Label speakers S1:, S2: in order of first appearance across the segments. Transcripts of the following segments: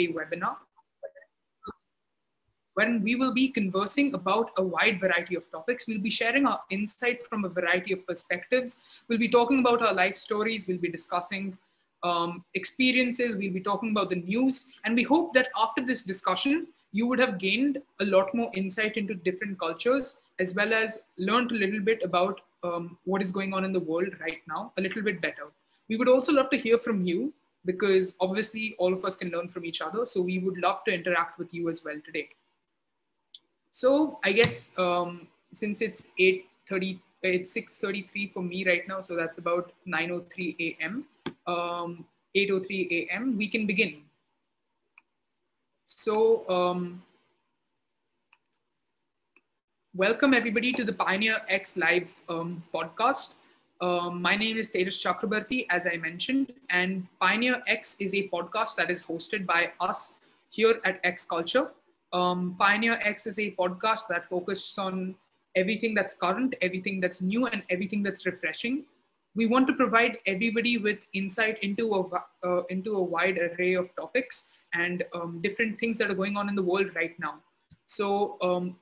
S1: a webinar when we will be conversing about a wide variety of topics. We'll be sharing our insight from a variety of perspectives. We'll be talking about our life stories. We'll be discussing experiences. We'll be talking about the news. And we hope that after this discussion, you would have gained a lot more insight into different cultures, as well as learned a little bit about what is going on in the world right now, a little bit better. We would also love to hear from you, because obviously all of us can learn from each other. So we would love to interact with you as well today. So I guess since it's 8:30, it's 6:33 for me right now, so that's about 9:03 a.m. 8:03 a.m. We can begin. So welcome everybody to the PioneerX Live podcast. My name is Tejas Chakrabarti, as I mentioned, and PioneerX is a podcast that is hosted by us here at X Culture. PioneerX is a podcast that focuses on everything that's current, everything that's new, and everything that's refreshing. We want to provide everybody with insight into a wide array of topics and different things that are going on in the world right now. So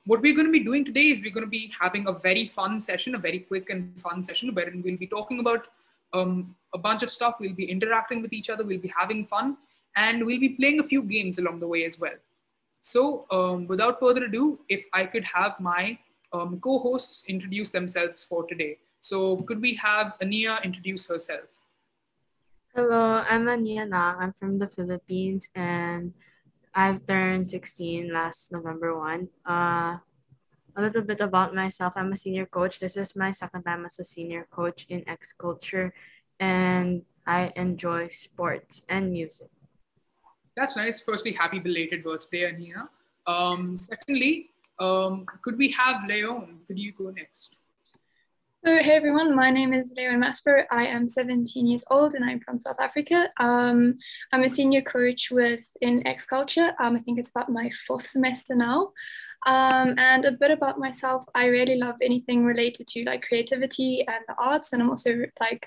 S1: what we're going to be doing today is we're going to be having a very fun session, a very quick and fun session, wherein we'll be talking about a bunch of stuff. We'll be interacting with each other. We'll be having fun, and we'll be playing a few games along the way as well. So without further ado, if I could have my co-hosts introduce themselves for today. So could we have Ania introduce herself?
S2: Hello, I'm Ania Na. I'm from the Philippines, and I've turned 16 last November 1. A little bit about myself. I'm a senior coach. This is my second time as a senior coach in X Culture, and I enjoy sports and music.
S1: That's nice. Firstly, happy belated birthday, Ania. Secondly, could we have Leon? Could you go next?
S3: So, hey everyone, my name is Leon Mastro. I am 17 years old and I'm from South Africa. I'm a senior coach in X Culture. I think it's about my 4th semester now. And a bit about myself, I really love anything related to like creativity and the arts. And I'm also like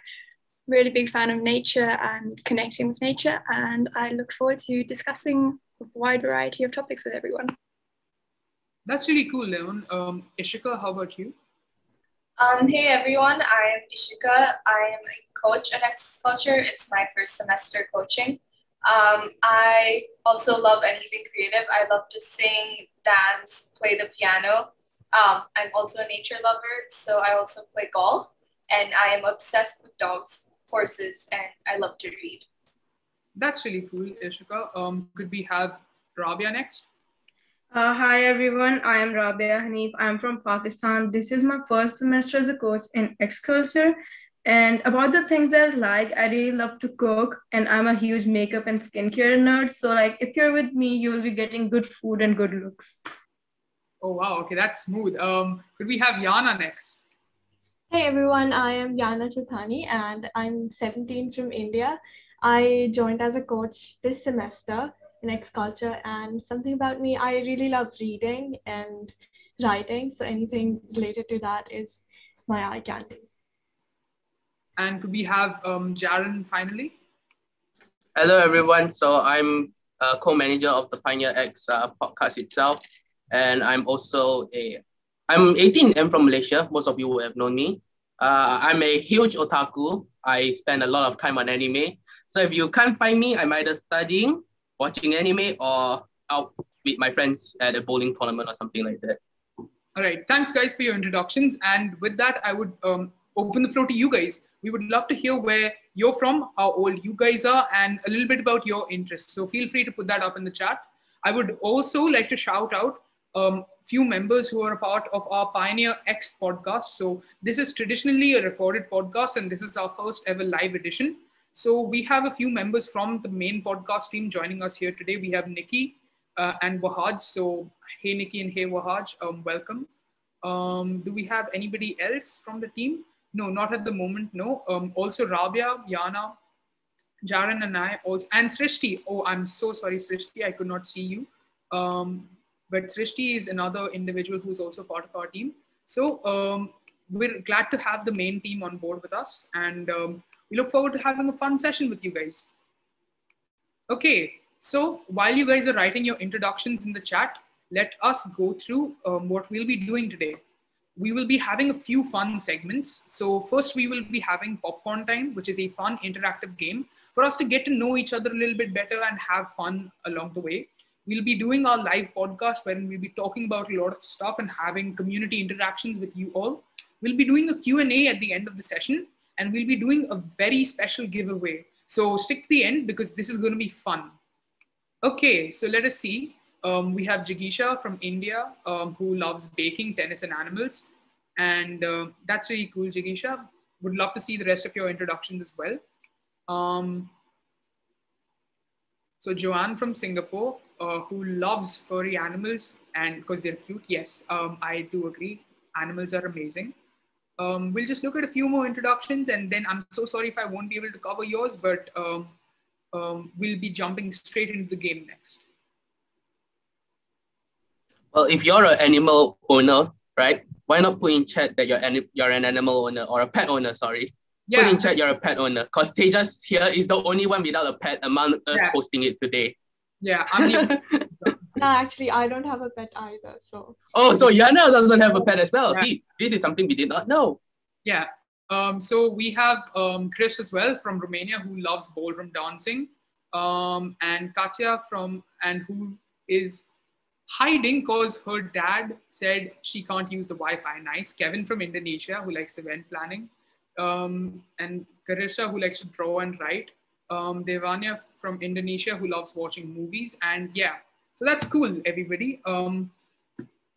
S3: really big fan of nature and connecting with nature. And I look forward to discussing a wide variety of topics with everyone.
S1: That's really cool, Leon. Ishika, how about you?
S4: Hey everyone, I am Ishika. I am a coach at X Culture. It's my 1st semester coaching. I also love anything creative. I love to sing, dance, play the piano. I'm also a nature lover, so I also play golf, and I am obsessed with dogs, horses, and I love to read.
S1: That's really cool, Ishika. Could we have Rabia next?
S5: Hi everyone, I am Rabbi Hanif. I'm from Pakistan. This is my 1st semester as a coach in X Culture. And about the things I like, I really love to cook, and I'm a huge makeup and skincare nerd. So like if you're with me, you will be getting good food and good looks.
S1: Oh wow, okay, that's smooth. Could we have Yana next?
S6: Hey everyone, I am Yana Chittani and I'm 17 from India. I joined as a coach this semester in X Culture, and something about me, I really love reading and writing. So anything related to that is my eye candy.
S1: And could we have Jaren finally?
S7: Hello everyone. So I'm a co-manager of the PioneerX podcast itself, and I'm 18 and from Malaysia. Most of you will have known me. I'm a huge otaku. I spend a lot of time on anime. So if you can't find me, I'm either studying, watching anime, or out with my friends at a bowling tournament or something like that.
S1: All right. Thanks, guys, for your introductions. And with that, I would open the floor to you guys. We would love to hear where you're from, how old you guys are, and a little bit about your interests. So feel free to put that up in the chat. I would also like to shout out few members who are a part of our PioneerX podcast. So this is traditionally a recorded podcast, and this is our first ever live edition. So we have a few members from the main podcast team joining us here today. We have Nikki and Wahaj. So hey, Nikki, and hey, Wahaj, welcome. Do we have anybody else from the team? No, not at the moment, no. Also Rabia, Yana, Jaren, and I also, and Srishti. Oh, I'm so sorry, Srishti, I could not see you. But Srishti is another individual who's also part of our team. So we're glad to have the main team on board with us, and we look forward to having a fun session with you guys. Okay, So while you guys are writing your introductions in the chat, let us go through what we'll be doing today. We will be having a few fun segments. So first we will be having popcorn time, which is a fun interactive game for us to get to know each other a little bit better and have fun along the way. We'll be doing our live podcast wherein we'll be talking about a lot of stuff and having community interactions with you all. We'll be doing a Q&A at the end of the session, and we'll be doing a very special giveaway. So stick to the end because this is going to be fun. Okay, so let us see. We have Jigisha from India who loves baking, tennis, and animals. And that's really cool, Jigisha. Would love to see the rest of your introductions as well. So Joanne from Singapore who loves furry animals and because they're cute. Yes, I do agree. Animals are amazing. We'll just look at a few more introductions and then I'm so sorry if I won't be able to cover yours, but we'll be jumping straight into the game next.
S7: Well, if you're an animal owner, right? Why not put in chat that you're an animal owner or a pet owner, sorry. Yeah. Put in chat you're a pet owner because Tejas here is the only one without a pet among us hosting it today.
S1: Yeah, I'm the
S6: No, actually, I don't have a pet either, so.
S7: Oh, so Yana doesn't have a pet as well. Yeah. See, this is something we did not know.
S1: Yeah. So we have Chris as well from Romania who loves ballroom dancing. And Katya who is hiding because her dad said she can't use the Wi-Fi. Nice. Kevin from Indonesia who likes event planning. And Karisha who likes to draw and write. Devanya from Indonesia who loves watching movies. And yeah, so that's cool, everybody.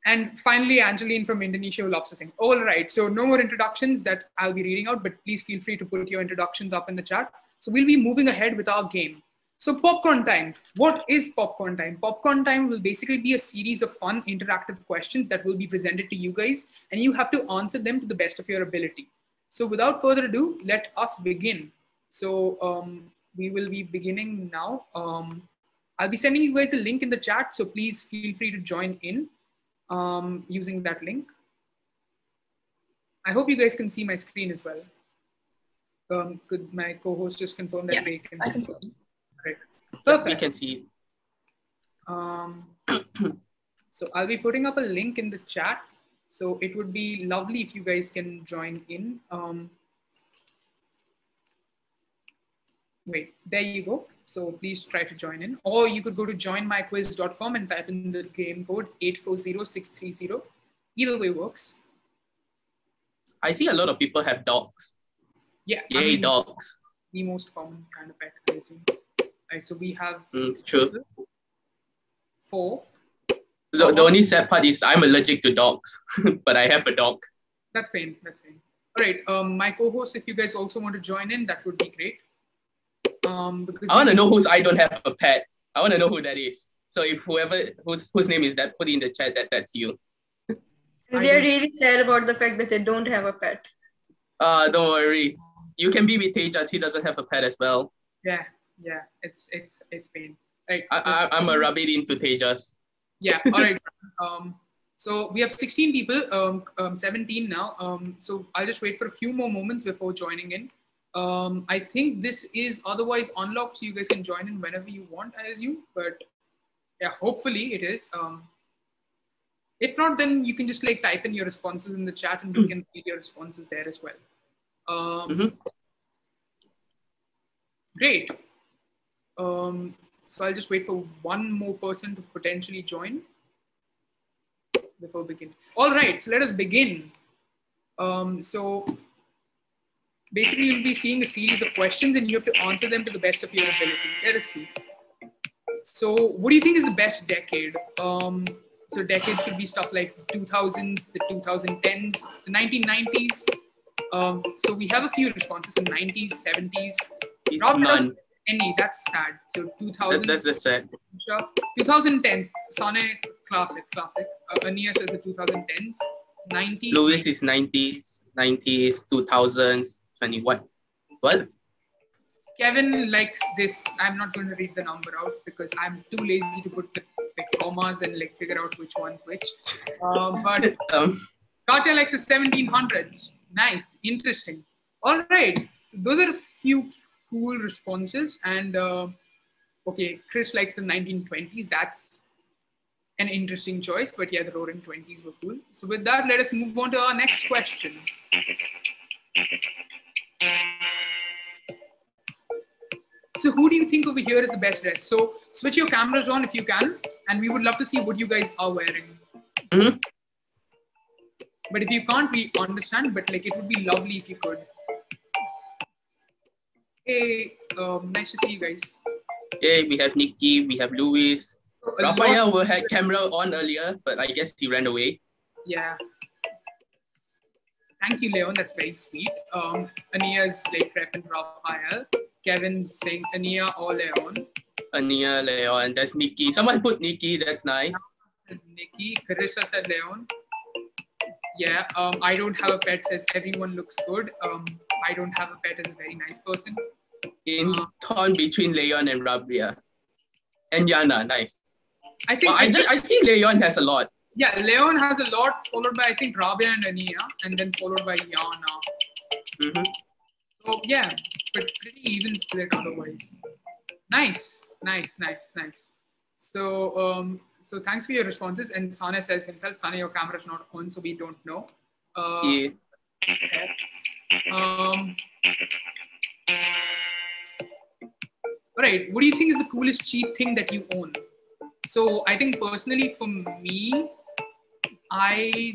S1: And finally, Angeline from Indonesia who loves to sing. All right, so no more introductions that I'll be reading out, but please feel free to put your introductions up in the chat. So we'll be moving ahead with our game. So popcorn time. What is popcorn time? Popcorn time will basically be a series of fun interactive questions that will be presented to you guys, and you have to answer them to the best of your ability. So without further ado, let us begin. So we will be beginning now. I'll be sending you guys a link in the chat, so please feel free to join in using that link. I hope you guys can see my screen as well. Could my co-host just confirm that they can see? Right. Perfect.
S7: We can see
S1: it. So I'll be putting up a link in the chat. So it would be lovely if you guys can join in. Wait, there you go. So please try to join in. Or you could go to joinmyquiz.com and type in the game code 840630. Either way works.
S7: I see a lot of people have dogs.
S1: Yeah.
S7: Yay, dogs.
S1: The most common kind of pet, I assume. Right, so we have
S7: true.
S1: 4.
S7: The only sad part is I'm allergic to dogs, but I have a dog.
S1: That's pain. That's pain. All right, my co-host, if you guys also want to join in, that would be great. Because
S7: I want to know I don't have a pet. I want to know who that is. So if whose name is that, put in the chat that's you.
S5: They're really sad about the fact that they don't have a pet.
S7: Don't worry. You can be with Tejas. He doesn't have a pet as well.
S1: Yeah. It's pain. Right.
S7: I'm a rabbit into Tejas.
S1: Yeah. All right. So we have 16 people, 17 now. So I'll just wait for a few more moments before joining in. I think this is otherwise unlocked, so you guys can join in whenever you want, I assume. But yeah, hopefully it is. If not, then you can just like type in your responses in the chat and we can read your responses there as well. Great. So I'll just wait for one more person to potentially join before we begin. All right, so let us begin. So basically you'll be seeing a series of questions and you have to answer them to the best of your ability. Let us see. So what do you think is the best decade? So decades could be stuff like the 2000s, the 2010s, the 1990s. So we have a few responses in 90s, 70s.
S7: None.
S1: Any, that's sad. So 2000s.
S7: That's just sad.
S1: 2010s. Sane, classic. Ania says the 2010s. 90s.
S7: Louis is 90s, 2000s, 21. What?
S1: Kevin likes this. I'm not going to read the number out because I'm too lazy to put the commas and like figure out which one's which. But Katya likes the 1700s. Nice, interesting. All right. So those are a few cool responses. And Okay, Chris likes the 1920s. That's an interesting choice, but yeah, the Roaring Twenties were cool. So with that, let us move on to our next question. So who do you think over here is the best dressed? So switch your cameras on if you can, and we would love to see what you guys are wearing.
S7: Mm-hmm.
S1: But if you can't, we understand, but like it would be lovely if you could. Hey, nice to see you guys.
S7: Okay, we have Nikki, we have Louis.
S1: So
S7: Raphael had camera on earlier, but I guess he ran away.
S1: Yeah. Thank you, Leon. That's very sweet. Ania's like repping Raphael. Kevin's saying Ania or Leon.
S7: Ania, Leon, that's Nikki. Someone put Nikki, that's nice.
S1: Nikki. Carissa said Leon. Yeah. I don't have a pet says everyone looks good. I don't have a pet is a very nice person.
S7: In torn between Leon and Rabia. And Yana, nice.
S1: I think
S7: I see Leon has a lot.
S1: Yeah, Leon has a lot, followed by I think Rabia and Ania, and then followed by Yana.
S7: Mm-hmm.
S1: So yeah, but pretty even split otherwise. Nice. So so thanks for your responses. And Sana says himself, Sana, your camera's not on, so we don't know.
S7: Yeah.
S1: All right, what do you think is the coolest cheap thing that you own? So I think personally for me, I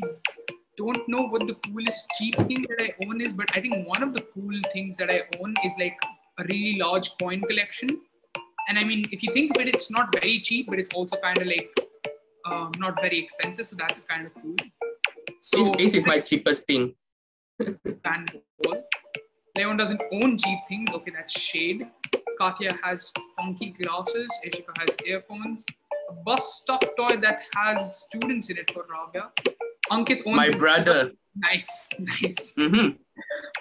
S1: don't know what the coolest cheap thing that I own is, but I think one of the cool things that I own is like a really large coin collection. And I mean, if you think of it, it's not very cheap, but it's also kind of like not very expensive. So that's kind of cool. So
S7: this is my cheapest thing.
S1: Leon doesn't own cheap things. Okay, that's shade. Katya has funky glasses. Ishika has earphones. A bus stuffed toy that has students in it for Rabia. Ankit owns
S7: my brother.
S1: Nice.
S7: Mm-hmm.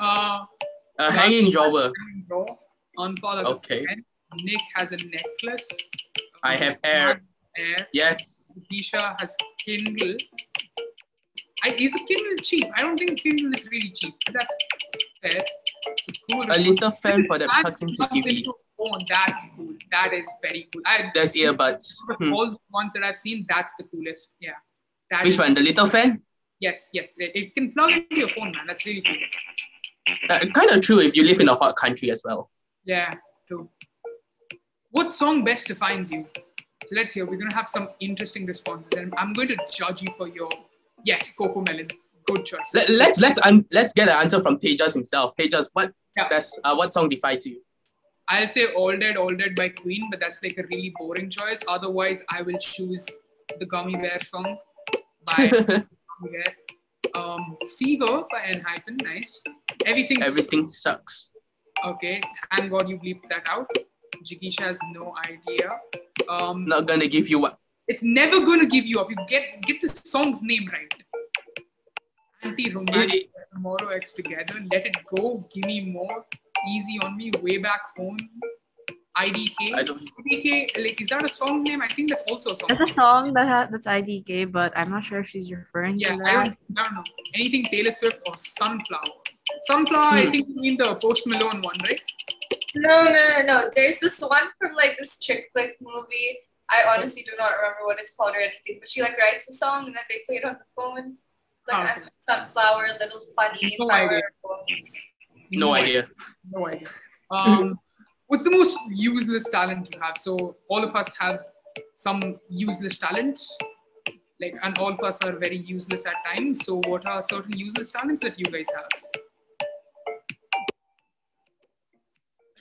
S7: A hanging drawer.
S1: Anpal has a pen. Nick has a necklace.
S7: I have air. Yes.
S1: Disha has Kindle. Is a Kindle cheap? I don't think Kindle is really cheap. But that's fair. So cool.
S7: A little fan for that plugs into TV.
S1: Oh, that's cool. That is very cool.
S7: There's earbuds.
S1: All the ones that I've seen, that's the coolest. Yeah.
S7: Which one? The little fan?
S1: Yes. It can plug into your phone, man. That's really cool.
S7: Kind of true if you live in a hot country as well.
S1: Yeah, true. What song best defines you? So let's hear. We're going to have some interesting responses, and I'm going to judge you for your Coco Melon. Good choice.
S7: Let's get an answer from Tejas himself. Tejas, what song defines you?
S1: I'll say All Dead by Queen, but that's like a really boring choice. Otherwise, I will choose the Gummy Bear song by Gummy Bear. Fever by Enhypen, nice.
S7: Everything sucks.
S1: Okay, thank God you bleeped that out. Jikisha has no idea.
S7: Not gonna give you what?
S1: It's never gonna give you up. You get the song's name right. Anti-romantic, Tomorrow X Together, Let It Go, Give Me More, Easy on Me, Way Back Home, IDK. IDK, like, is that a song name? I think that's also a song.
S2: That's a song that's IDK, but I'm not sure if she's referring to that.
S1: I don't know. Anything Taylor Swift or Sunflower. Sunflower, I think you mean the Post Malone one, right?
S4: No. There's this one from like this chick flick movie. I honestly do not remember what it's called or anything, but she like writes a song and then they play it on the phone. It's like I'm a sunflower, little funny.
S1: No idea.
S7: No idea.
S1: What's the most useless talent you have? So all of us have some useless talents, like, and all of us are very useless at times. So what are certain useless talents that you guys have?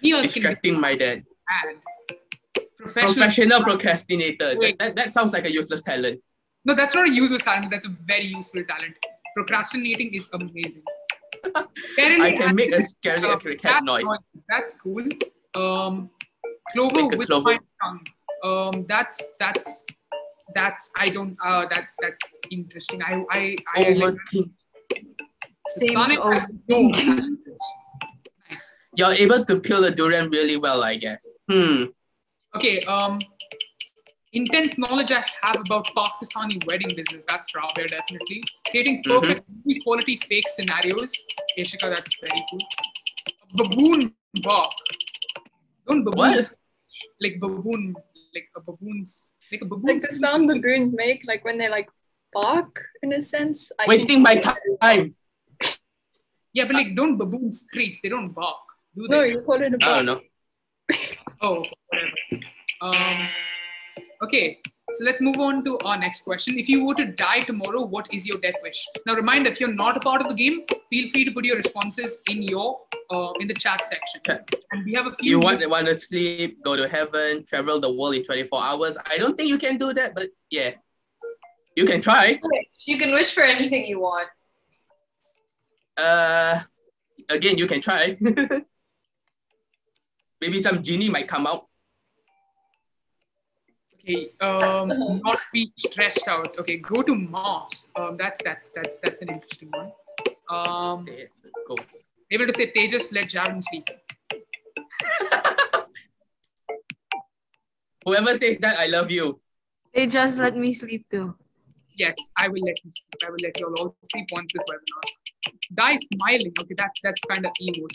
S7: Distracting my dad. Professional procrastinator. That sounds like a useless talent.
S1: No, that's not a useless talent. That's a very useful talent. Procrastinating is amazing.
S7: I can make a scary cat noise.
S1: That's cool. Clover with my tongue. That's interesting. I
S7: overthink.
S1: Nice.
S7: You're able to peel the durian really well, I guess.
S1: Okay. Intense knowledge I have about Pakistani wedding business. That's Rabia, definitely. Creating perfect quality fake scenarios. Ishika, that's very cool. Baboon bark. Don't baboons like baboon, like a baboon's, like a baboon's
S3: Like the
S1: speech
S3: sound
S1: is just-
S3: baboons make, like when they like bark, in a sense.
S7: Wasting my time.
S1: Yeah, but like, don't baboons screech? They don't bark, do they?
S3: No, you call it a
S7: I
S3: bark.
S7: don't know.
S1: Oh, okay, whatever. Okay, so let's move on to our next question. If you were to die tomorrow, what is your death wish? Now, reminder, if you're not a part of the game, feel free to put your responses in the chat section. And we have a few.
S7: You want to sleep, go to heaven, travel the world in 24 hours. I don't think you can do that, but yeah, you can try.
S4: You can wish for anything you want.
S7: Again, you can try. Maybe some genie might come out.
S1: Okay, not be stressed out. Okay, go to Mars. That's an interesting one.
S7: Yes, go.
S1: Able to say Tejas, let Jaron sleep.
S7: Whoever says that, I love you.
S2: They just let me sleep too.
S1: Yes, I will let you sleep. I will let you all sleep once this webinar. Die smiling. Okay, that's kind of emo.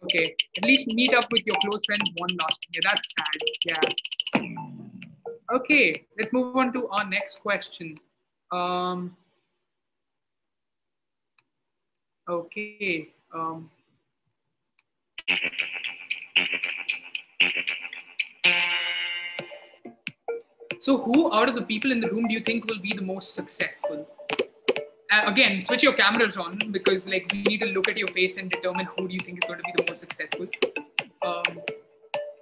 S1: Okay, at least meet up with your close friend one last time. Yeah, that's sad. Yeah. Okay, let's move on to our next question. Okay. So who out of the people in the room do you think will be the most successful? Again, switch your cameras on because like we need to look at your face and determine who do you think is going to be the most successful.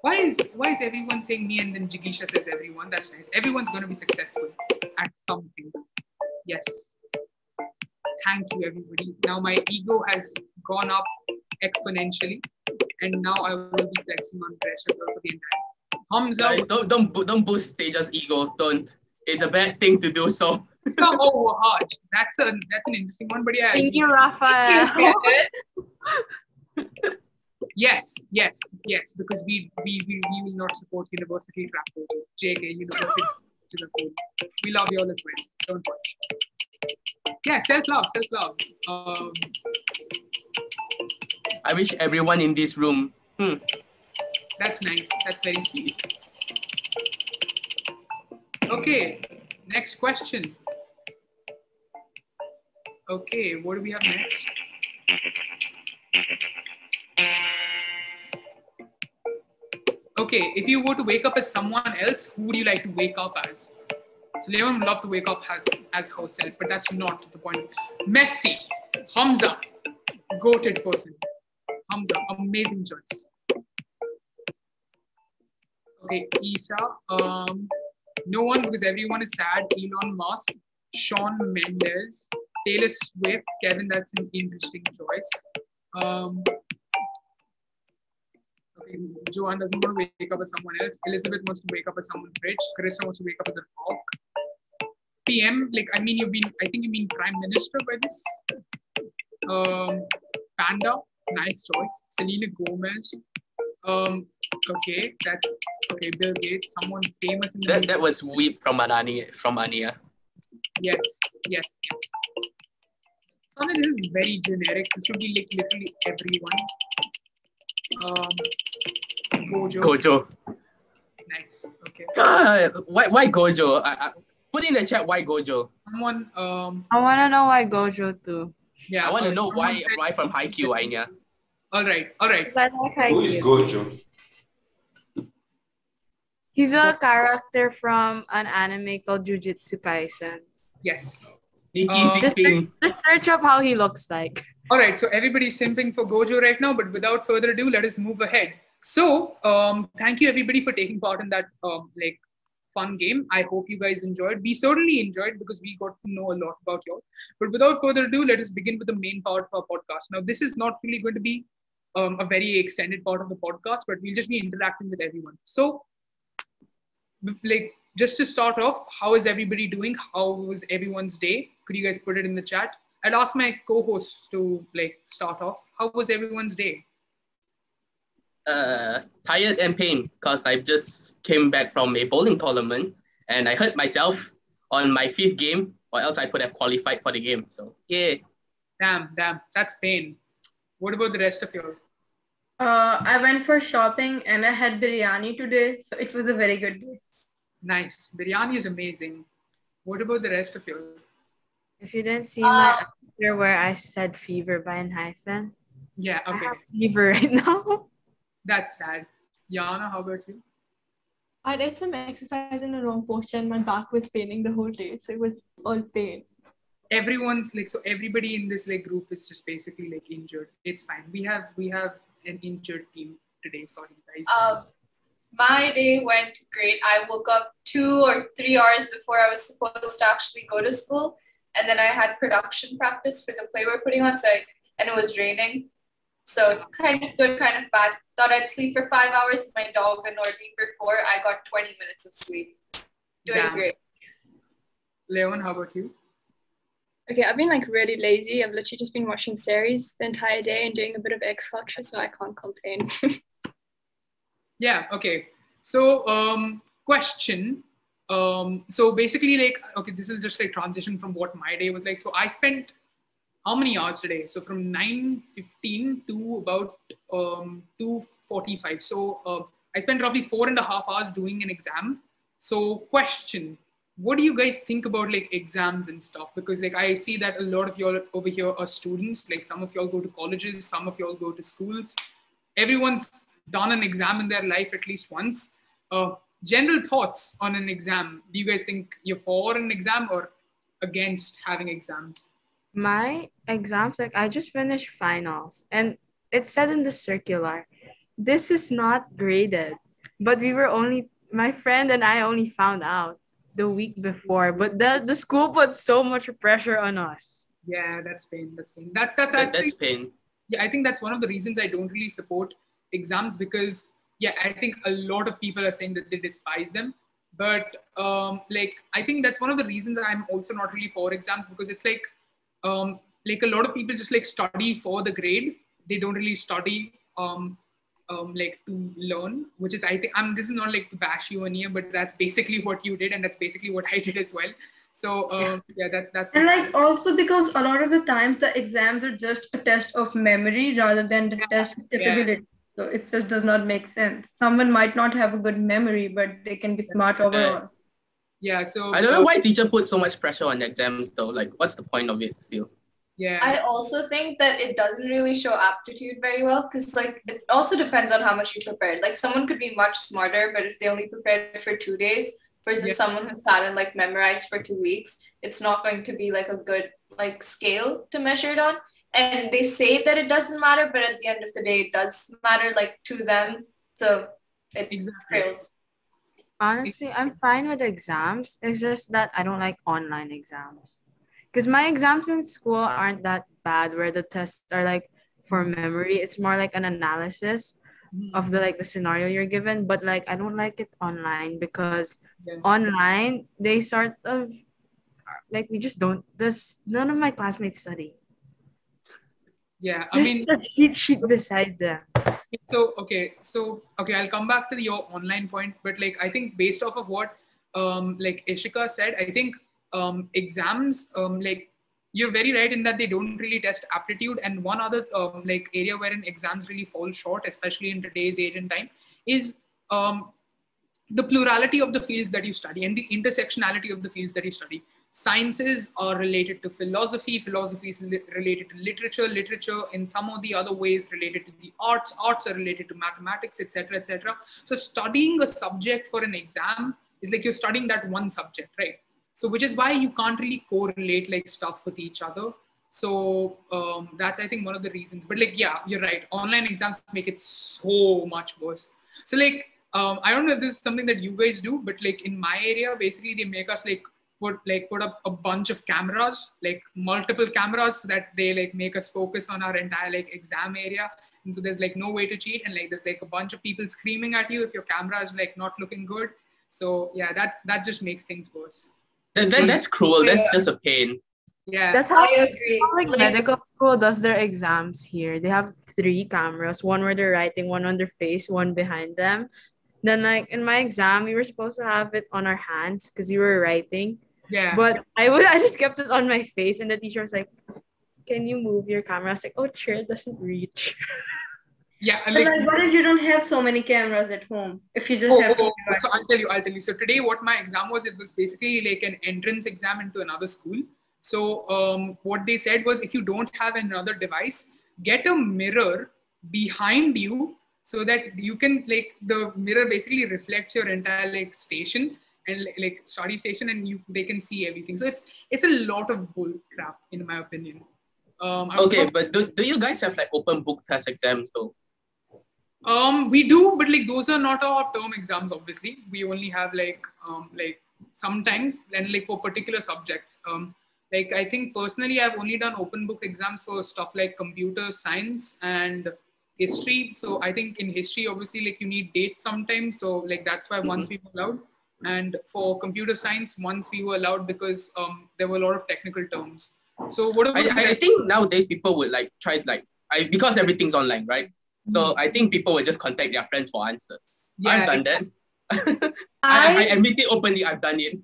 S1: Why is everyone saying me and then Jigisha says everyone? That's nice. Everyone's going to be successful at something. Yes. Thank you, everybody. Now my ego has gone up exponentially, and now I will be flexing on pressure for the entire. Hamza,
S7: Guys, don't boost Teja's ego. Don't. It's a bad thing to do so.
S1: oh, Haj. That's an interesting one, but yeah.
S2: Thank you, Raphael.
S1: Yes, because we will not support university trap coaches. JK, university to the code. We love you all as well. Don't worry. Yeah, self-love.
S7: I wish everyone in this room.
S1: That's nice. That's very sweet. Okay, next question. Okay, what do we have next? Okay, if you were to wake up as someone else, who would you like to wake up as? So Leon would love to wake up as herself, but that's not the point. Messi, Hamza, goated person. Hamza, amazing choice. Okay, Isha, no one because everyone is sad. Elon Musk, Shawn Mendes, Taylor Swift, Kevin, that's an interesting choice. Okay, Joanne doesn't want to wake up as someone else. Elizabeth wants to wake up as someone rich. Krishna wants to wake up as a rock. PM, I think you mean Prime Minister by this. Panda, nice choice. Selena Gomez. Okay, Bill Gates, someone famous in the
S7: That was Weep from Ania.
S1: Yes. Something this is very generic. This would be literally everyone.
S7: Gojo.
S1: Nice. Okay.
S7: Why Gojo? Put in the chat why Gojo.
S1: Someone
S2: I want to know why Gojo too.
S1: Yeah.
S7: I want to know why from Haikyuu, Anya.
S1: All right.
S2: I like
S8: Who is Gojo?
S2: He's a character from an anime called Jujutsu Kaisen.
S1: Yes.
S2: Just search up how he looks like.
S1: All right, so everybody's simping for Gojo right now, but without further ado, let us move ahead. So, thank you everybody for taking part in that fun game. I hope you guys enjoyed. We certainly enjoyed because we got to know a lot about you all. But without further ado, let us begin with the main part of our podcast. Now, this is not really going to be a very extended part of the podcast, but we'll just be interacting with everyone. So, just to start off, how is everybody doing? How was everyone's day? Could you guys put it in the chat? I'd ask my co-host to start off. How was everyone's day?
S7: Tired and pain because I just came back from a bowling tournament and I hurt myself on my 5th game, or else I could have qualified for the game. So yeah.
S1: Damn, that's pain. What about the rest of your?
S5: I went for shopping and I had biryani today, so it was a very good day.
S1: Nice. Biryani is amazing. What about the rest of you?
S2: If you didn't see my answer where I said fever by an hyphen,
S1: Yeah,
S2: I
S1: okay.
S2: have fever right now.
S1: That's sad. Yana, how about you?
S6: I did some exercise in a wrong posture and my back was paining the whole day. So it was all pain.
S1: Everyone's like, so everybody in this like group is just basically like injured. It's fine. We have an injured team today. Sorry, guys.
S4: My day went great. I woke up 2 or 3 hours before I was supposed to actually go to school. And then I had production practice for the play we're putting on. And it was raining. So kind of good, kind of bad. Thought I'd sleep for 5 hours. My dog ignored me for 4. I got 20 minutes of sleep. Doing
S1: Damn.
S4: great.
S1: Leon, how about you?
S3: Okay, I've been like really lazy. I've literally just been watching series the entire day and doing a bit of X culture, so I can't complain.
S1: Yeah, okay. So question. So basically like, okay, this is just like transition from what my day was like. So I spent how many hours today? So from 9:15 to about 2:45. So I spent roughly 4.5 hours doing an exam. So question, what do you guys think about like exams and stuff? Because like I see that a lot of y'all over here are students. Like some of y'all go to colleges, some of y'all go to schools. Everyone's done an exam in their life at least once. General thoughts on an exam. Do you guys think you're for an exam or against having exams?
S2: My exams, like I just finished finals and it said in the circular, this is not graded. But my friend and I only found out the week before. But the school put so much pressure on us.
S1: Yeah, that's pain. That's pain. That's actually
S7: That's pain.
S1: Yeah, I think that's one of the reasons I don't really support exams because yeah, I think a lot of people are saying that they despise them. But like I think that's one of the reasons I'm also not really for exams because it's like a lot of people just like study for the grade. They don't really study like to learn, which is I think this is not like to bash you on here, but that's basically what you did, and that's basically what I did as well. So yeah, that's
S5: And like also because a lot of the times the exams are just a test of memory rather than the test of capability. So it just does not make sense. Someone might not have a good memory, but they can be smart overall.
S1: Yeah, so
S7: I don't know why teacher put so much pressure on exams though. Like, what's the point of it still?
S1: Yeah,
S4: I also think that it doesn't really show aptitude very well because like it also depends on how much you prepared. Like someone could be much smarter, but if they only prepared for 2 days versus someone who sat and like memorized for 2 weeks, it's not going to be like a good like scale to measure it on. And they say that it doesn't matter, but at the end of the day, it does matter like to them. So it trails.
S2: Honestly, I'm fine with exams. It's just that I don't like online exams. Because my exams in school aren't that bad where the tests are like for memory. It's more like an analysis of the scenario you're given. But like I don't like it online because online they sort of like we just don't none of my classmates study.
S1: Yeah, I mean,
S2: there's a cheat sheet beside them.
S1: So okay, I'll come back to your online point, but like I think based off of what like Ishika said, I think exams like you're very right in that they don't really test aptitude. And one other like area wherein exams really fall short, especially in today's age and time, is the plurality of the fields that you study and the intersectionality of the fields that you study. Sciences are related to philosophy, philosophy is related to literature, literature in some of the other ways related to the arts, arts are related to mathematics, etc., etc. So studying a subject for an exam is like you're studying that one subject, right? So which is why you can't really correlate like stuff with each other. So that's I think one of the reasons. But like yeah, you're right. Online exams make it so much worse. So like I don't know if this is something that you guys do, but like in my area, basically they make us like put up a bunch of cameras, like multiple cameras, so that they like make us focus on our entire like exam area. And so there's like no way to cheat, and like there's like a bunch of people screaming at you if your camera is like not looking good. So yeah, that just makes things worse.
S7: That's cruel. That's just a pain.
S1: Yeah,
S2: that's how
S4: I agree.
S2: like medical school does their exams here. They have 3 cameras, one where they're writing, one on their face, one behind them. Then like in my exam, we were supposed to have it on our hands because we were writing.
S1: Yeah.
S2: But I just kept it on my face, and the teacher was like, "Can you move your camera?" I was like, "Oh, sure, it doesn't reach."
S1: Yeah,
S5: But
S1: like,
S5: like, what if you don't have so many cameras at home? If you just have two
S1: so I'll tell you. So today what my exam was, it was basically like an entrance exam into another school. So what they said was, if you don't have another device, get a mirror behind you so that you can, like, the mirror basically reflects your entire like station and like study station, and they can see everything. So it's a lot of bull crap in my opinion.
S7: Okay, but do you guys have like open book test exams though?
S1: We do, but like those are not our term exams. Obviously, we only have like sometimes, and like for particular subjects. Like I think personally, I've only done open book exams for stuff like computer science and history. So I think in history, obviously, like you need dates sometimes. So like that's why once we were allowed, and for computer science, once we were allowed because there were a lot of technical terms. So what about
S7: I think nowadays people would like try like because everything's online, right? So I think people will just contact their friends for answers.
S1: Yeah,
S7: I've done that. I admit it openly, I've done it.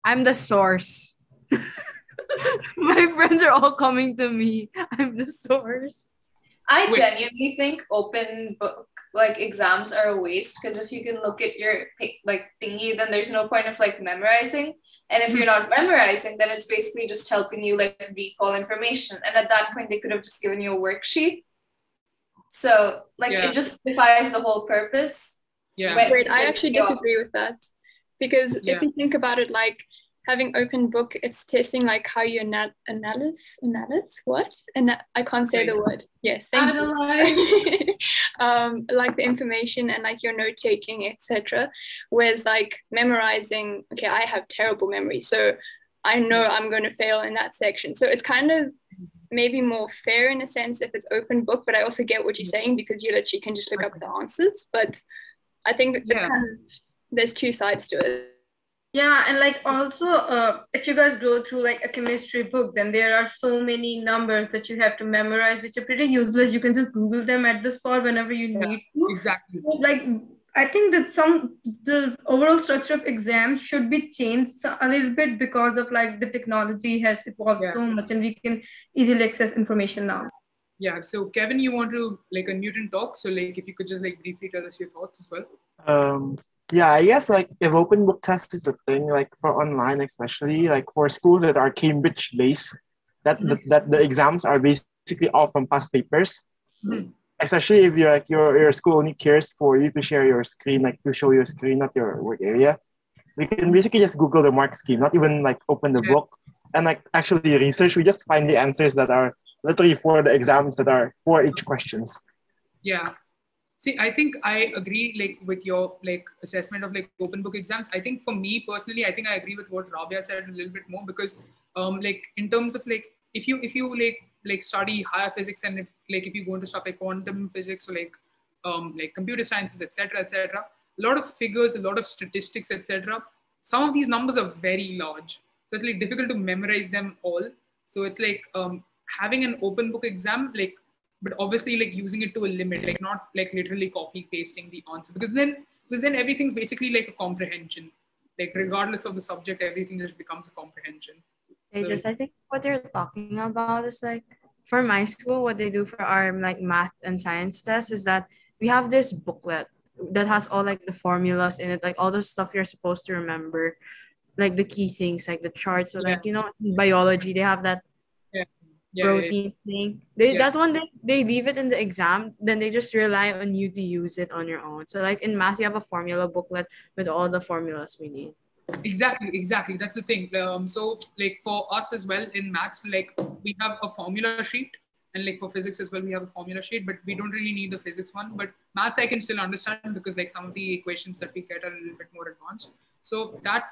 S2: I'm the source. My friends are all coming to me. I'm the source.
S4: I genuinely think open book like exams are a waste, because if you can look at your like thingy, then there's no point of like memorizing. And if you're not memorizing, then it's basically just helping you like recall information. And at that point, they could have just given you a worksheet. So like it just defies the whole purpose.
S1: Yeah.
S3: Wait, I actually disagree with that, because if you think about it, like having open book, it's testing like how you analyze what? And I can't say the word. Yes, thank you. Like the information and like your note taking, etc. Whereas like memorizing, okay, I have terrible memory, so I know I'm going to fail in that section. So it's kind of maybe more fair in a sense if it's open book, but I also get what you're saying, because you literally can just look up the answers. But I think it's kind of, there's two sides to it.
S5: Yeah, and like also, if you guys go through like a chemistry book, then there are so many numbers that you have to memorize, which are pretty useless. You can just Google them at the spot whenever you need to.
S1: Exactly.
S5: Like, I think that the overall structure of exams should be changed a little bit, because of like the technology has evolved so much, and we can easily access information now.
S1: Yeah. So Kevin, you want to like unmute and talk? So like if you could just like briefly tell us your thoughts as well.
S8: Yeah, I guess like if open book test is a thing, like for online especially, like for schools that are Cambridge based, that the exams are basically all from past papers. Especially if you're like your school only cares for you to share your screen, like to show your screen, not your work area. We can basically just Google the mark scheme, not even like open the book and like actually research. We just find the answers that are literally for the exams that are for each questions.
S1: Yeah. See, I think I agree like with your like assessment of like open book exams. I think for me personally, I think I agree with what Rabia said a little bit more, because like in terms of like if you like study higher physics, and if you go into stuff like quantum physics or like computer sciences, etc., a lot of figures, a lot of statistics, etc. Some of these numbers are very large, so it's like difficult to memorize them all. So it's like having an open book exam, like, but obviously like using it to a limit, like not like literally copy pasting the answer, because then everything's basically like a comprehension. Like regardless of the subject, everything just becomes a comprehension.
S2: I think what they're talking about is like, for my school, what they do for our like math and science tests is that we have this booklet that has all like the formulas in it, like all the stuff you're supposed to remember, like the key things, like the charts. So like, you know, in biology, they have that protein thing. That one, they leave it in the exam, then they just rely on you to use it on your own. So like in math, you have a formula booklet with all the formulas we need.
S1: Exactly. That's the thing. So like for us as well in maths, like we have a formula sheet, and like for physics as well, we have a formula sheet, but we don't really need the physics one. But maths I can still understand, because like some of the equations that we get are a little bit more advanced. So that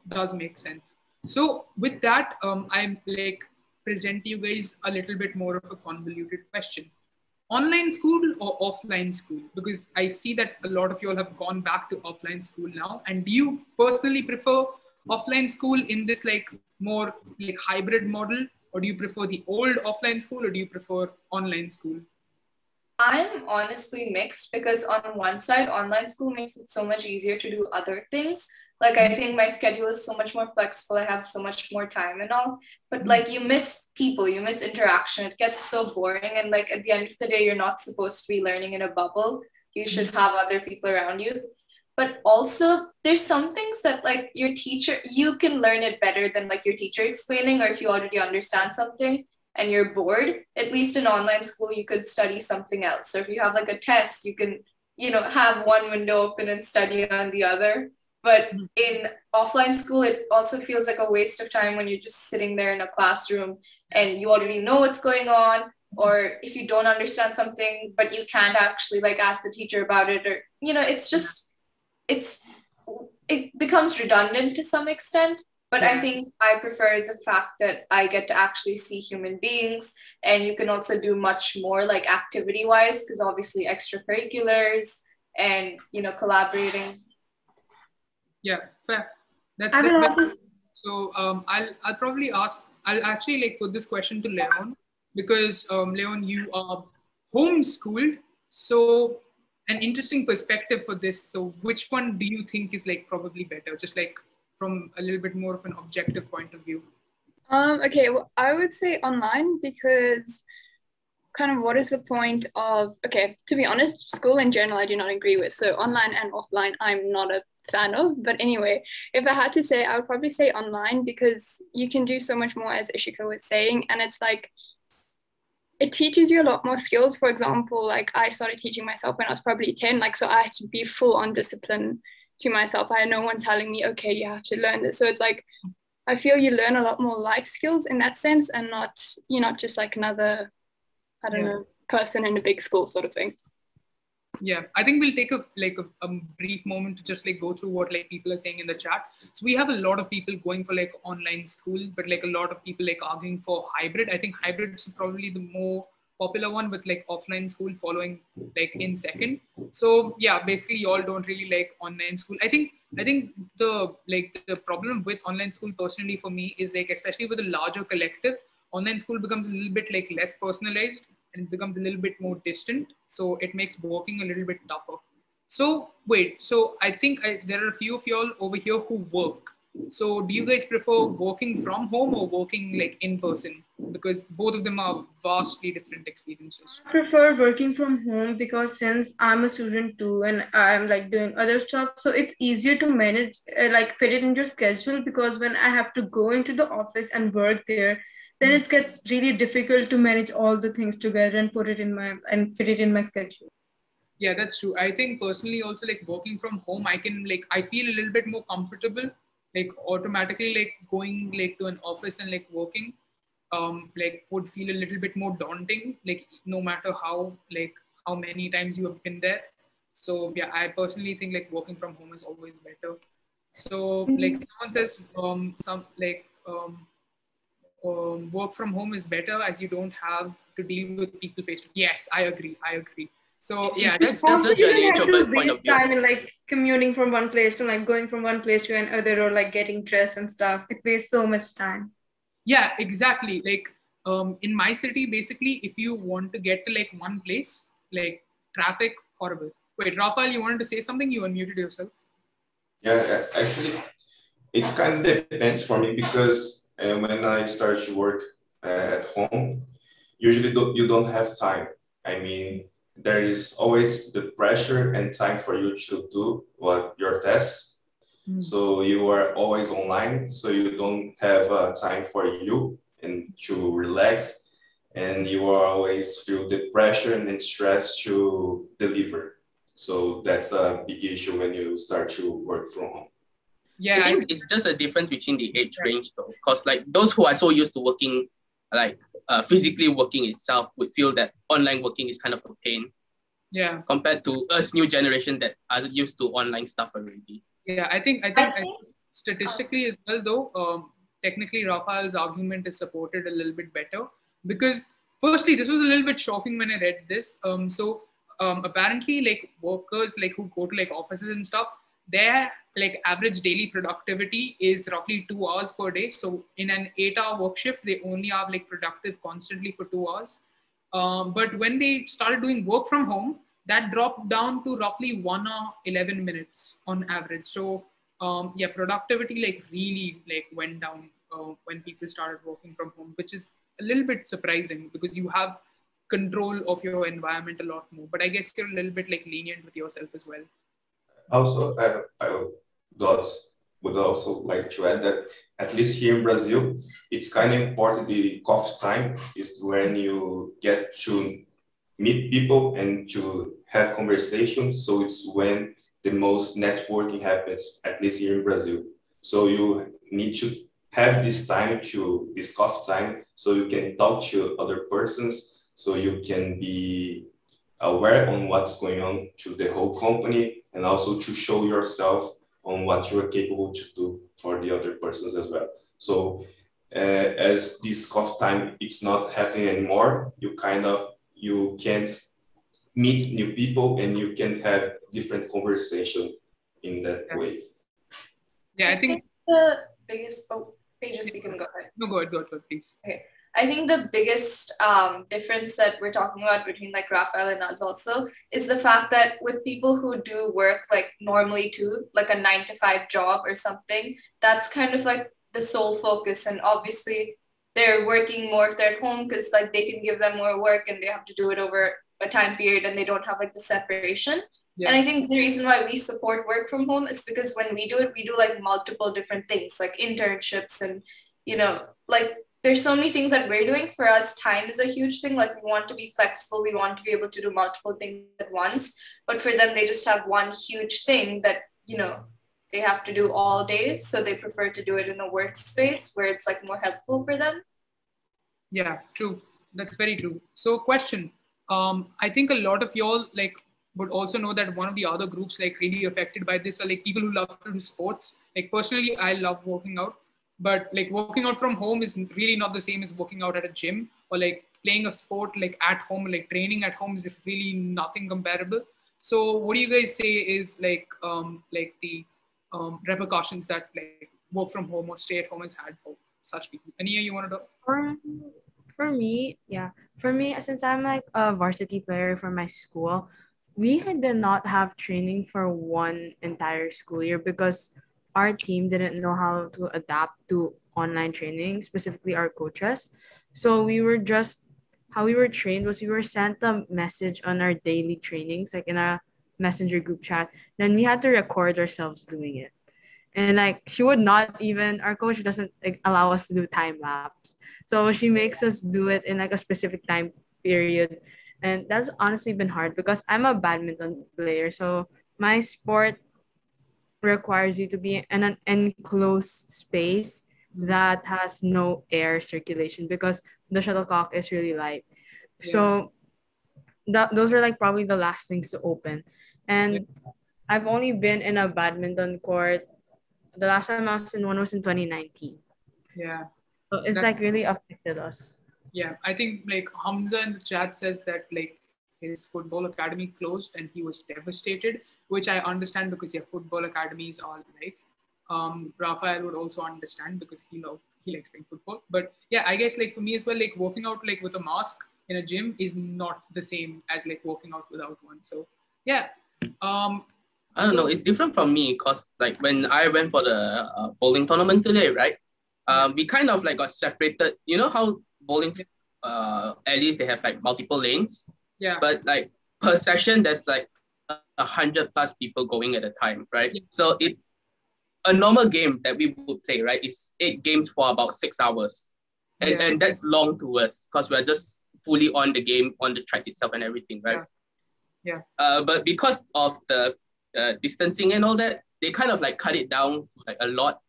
S1: does make sense. So with that, I'm like present to you guys a little bit more of a convoluted question. Online school or offline school? Because I see that a lot of you all have gone back to offline school now. And do you personally prefer offline school in this like more like hybrid model, or do you prefer the old offline school, or do you prefer online school?
S4: I'm honestly mixed, because on one side, online school makes it so much easier to do other things. Like, I think my schedule is so much more flexible. I have so much more time and all. But like, you miss people, you miss interaction. It gets so boring. And like, at the end of the day, you're not supposed to be learning in a bubble. You should have other people around you. But also, there's some things that like your teacher, you can learn it better than like your teacher explaining, or if you already understand something and you're bored, at least in online school, you could study something else. So if you have like a test, you can, have one window open and study on the other. But in offline school, it also feels like a waste of time when you're just sitting there in a classroom and you already know what's going on. Or if you don't understand something, but you can't actually like ask the teacher about it, or, it becomes redundant to some extent. But I think I prefer the fact that I get to actually see human beings, and you can also do much more like activity wise, because obviously extracurriculars and, collaborating.
S1: Yeah, fair. That's
S5: I will
S1: very
S5: also
S1: so. I'll probably ask. I'll actually like put this question to Leon, because Leon, you are homeschooled, so an interesting perspective for this. So which one do you think is like probably better? Just like from a little bit more of an objective point of view.
S3: Okay, well, I would say online, because kind of what is the point of, okay, to be honest, school in general, I do not agree with. So online and offline, I'm not a fan of. But anyway, if I had to say, I would probably say online, because you can do so much more, as Ishika was saying. And it's like, it teaches you a lot more skills. For example, like I started teaching myself when I was probably 10, like, so I had to be full on discipline to myself. I had no one telling me, okay, you have to learn this. So it's like, I feel you learn a lot more life skills in that sense, and you're not just like another, I don't know, person in a big school sort of thing.
S1: Yeah, I think we'll take a brief moment to just like go through what like people are saying in the chat. So we have a lot of people going for like online school, but like a lot of people like arguing for hybrid. I think hybrid is probably the more popular one, with like offline school following like in second. So yeah, basically you all don't really like online school. I think the problem with online school personally for me is like, especially with a larger collective, online school becomes a little bit like less personalized, and it becomes a little bit more distant. So it makes working a little bit tougher. So wait, so I think there are a few of y'all over here who work. So do you guys prefer working from home or working like in person? Because both of them are vastly different experiences.
S5: I prefer working from home, because since I'm a student too and I'm like doing other stuff, so it's easier to manage, like fit it in your schedule. Because when I have to go into the office and work there, then it gets really difficult to manage all the things together and fit it in my schedule.
S1: Yeah, that's true. I think personally also like working from home, I feel a little bit more comfortable, like automatically like going like to an office and like working, like would feel a little bit more daunting, like no matter how many times you have been there. So yeah, I personally think like working from home is always better. So like someone says, work from home is better as you don't have to deal with people face to face. Yes, I agree. So yeah,
S7: that's just an introvert point of view.
S5: Time in like commuting from one place to like going from one place to another, or like getting dressed and stuff. It wastes so much time.
S1: Yeah, exactly. Like in my city, basically, if you want to get to like one place, like traffic, horrible. Wait, Rafael, you wanted to say something? You unmuted yourself.
S9: Yeah, actually, it kind of depends for me, because when I start to work at home, usually you don't have time. I mean, there is always the pressure and time for you to do your tasks. So you are always online, so you don't have time for you and to relax, and you are always feel the pressure and the stress to deliver. So that's a big issue when you start to work from home.
S7: Yeah, I think it's just a difference between the age range though, because like those who are so used to working, like physically working itself, would feel that online working is kind of a pain.
S1: Yeah.
S7: Compared to us new generation that are used to online stuff already.
S1: Yeah, I think statistically as well though, technically Rafael's argument is supported a little bit better, because firstly, this was a little bit shocking when I read this. Apparently like workers like who go to like offices and stuff, their like average daily productivity is roughly 2 hours per day. So in an 8-hour work shift, they only are like productive constantly for 2 hours. But when they started doing work from home, that dropped down to roughly 1 hour, 11 minutes on average. So yeah, productivity like really like went down when people started working from home, which is a little bit surprising because you have control of your environment a lot more. But I guess you're a little bit like lenient with yourself as well.
S9: Also, those would also like to add that at least here in Brazil, it's kind of important. The coffee time is when you get to meet people and to have conversations. So it's when the most networking happens, at least here in Brazil. So you need to have this time to this coffee time so you can talk to other persons, so you can be aware on what's going on to the whole company, and also to show yourself on what you are capable to do for the other persons as well. So as this coffee time, it's not happening anymore, you can't meet new people and you can have different conversation in that way.
S1: Yeah, I think
S4: the biggest, Pages, you can go ahead.
S1: No, go ahead, please.
S4: Okay. I think the biggest difference that we're talking about between like Raphael and us also is the fact that with people who do work like normally too, like a 9-to-5 job or something, that's kind of like the sole focus. And obviously they're working more if they're at home because like they can give them more work and they have to do it over a time period and they don't have like the separation. Yeah. And I think the reason why we support work from home is because when we do it, we do like multiple different things like internships and, you know, like there's so many things that we're doing. For us, time is a huge thing. Like we want to be flexible. We want to be able to do multiple things at once. But for them, they just have one huge thing that, you know, they have to do all day. So they prefer to do it in a workspace where it's like more helpful for them.
S1: Yeah, true. That's very true. So question, I think a lot of y'all like would also know that one of the other groups like really affected by this are like people who love to do sports. Like personally, I love working out. But like working out from home is really not the same as working out at a gym, or like playing a sport like at home, like training at home is really nothing comparable. So what do you guys say is like the repercussions that like work from home or stay at home has had for such people? Ania, you want to talk?
S2: For me, since I'm like a varsity player for my school, we did not have training for one entire school year because our team didn't know how to adapt to online training, specifically our coaches. So how we were trained was we were sent a message on our daily trainings, like in a messenger group chat. Then we had to record ourselves doing it. And like our coach doesn't like, allow us to do time lapse. So she makes us do it in like a specific time period. And that's honestly been hard because I'm a badminton player. So my sport requires you to be in an enclosed space that has no air circulation because the shuttlecock is really light. Yeah. So those are like probably the last things to open. And I've only been in a badminton court. The last time I was in one was in 2019.
S1: Yeah.
S2: So it's like really affected us.
S1: Yeah. I think like Hamza in the chat says that like his football academy closed and he was devastated, which I understand because football academies are life. Raphael would also understand because he likes playing football. But yeah, I guess like for me as well, like working out like with a mask in a gym is not the same as like working out without one. So yeah.
S7: I don't know. It's different from me because like when I went for the bowling tournament today, right? We kind of like got separated. You know how bowling alleys they have like multiple lanes.
S1: Yeah.
S7: But like per session, there's like 100+ people going at a time, right? Yeah. So a normal game that we would play, right, is 8 games for about 6 hours. And that's long to us because we're just fully on the game, on the track itself and everything, right?
S1: Yeah.
S7: But because of the distancing and all that, they kind of like cut it down to like a lot.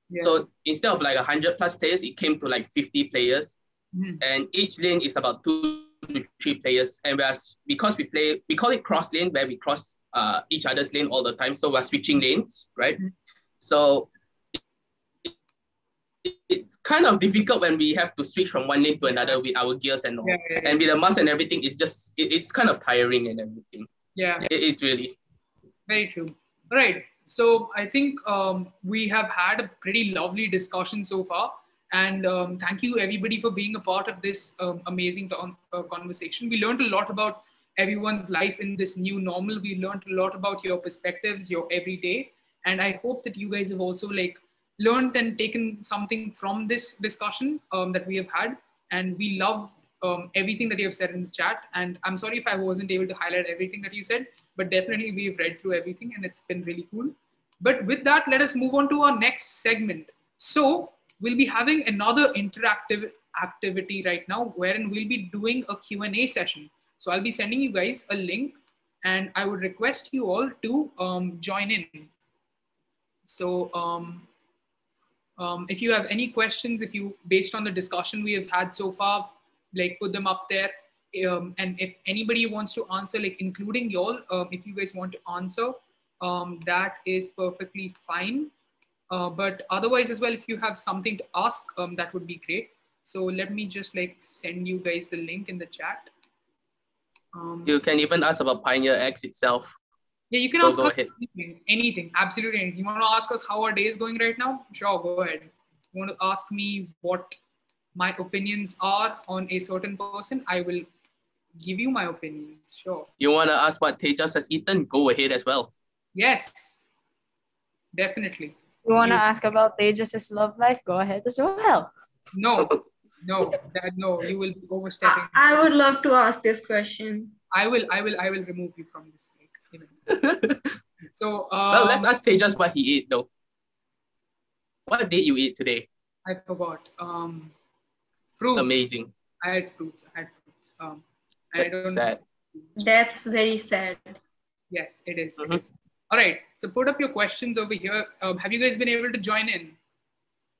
S7: Yeah. So instead of like 100+ players, it came to like 50 players. Mm-hmm. And each lane is about 2 to 3 players, and because we call it cross lane where we cross each other's lane all the time, so we're switching lanes, right? Mm-hmm. So it's kind of difficult when we have to switch from one lane to another with our gears and all. And with the mask and everything, it's kind of tiring and everything. It's really
S1: very true. All right, so I think we have had a pretty lovely discussion so far. And thank you, everybody, for being a part of this amazing conversation. We learned a lot about everyone's life in this new normal. We learned a lot about your perspectives, your everyday. And I hope that you guys have also like learned and taken something from this discussion that we have had. And we love everything that you have said in the chat. And I'm sorry if I wasn't able to highlight everything that you said, but definitely we've read through everything and it's been really cool. But with that, let us move on to our next segment. So we'll be having another interactive activity right now, wherein we'll be doing a Q&A session. So I'll be sending you guys a link and I would request you all to join in. So if you have any questions, based on the discussion we have had so far, like put them up there. And if anybody wants to answer, like including y'all, if you guys want to answer, that is perfectly fine. But otherwise as well, if you have something to ask, that would be great. So let me just like send you guys the link in the chat.
S7: You can even ask about PioneerX itself.
S1: Yeah, you can ask us anything, absolutely anything. You want to ask us how our day is going right now? Sure, go ahead. You want to ask me what my opinions are on a certain person? I will give you my opinions, sure.
S7: You want to ask what Tejas has eaten? Go ahead as well.
S1: Yes, definitely.
S2: You want to ask about Tejas' love life? Go ahead as well.
S1: No, no, you will be overstepping.
S5: I would love to ask this question.
S1: I will remove you from this. So,
S7: well, let's ask Tejas what he ate though. What did you eat today?
S1: I forgot. Fruits.
S7: Amazing.
S1: I had fruits.
S7: That's sad.
S5: That's very sad.
S1: Yes, it is. It is. All right. So put up your questions over here. Have you guys been able to join in?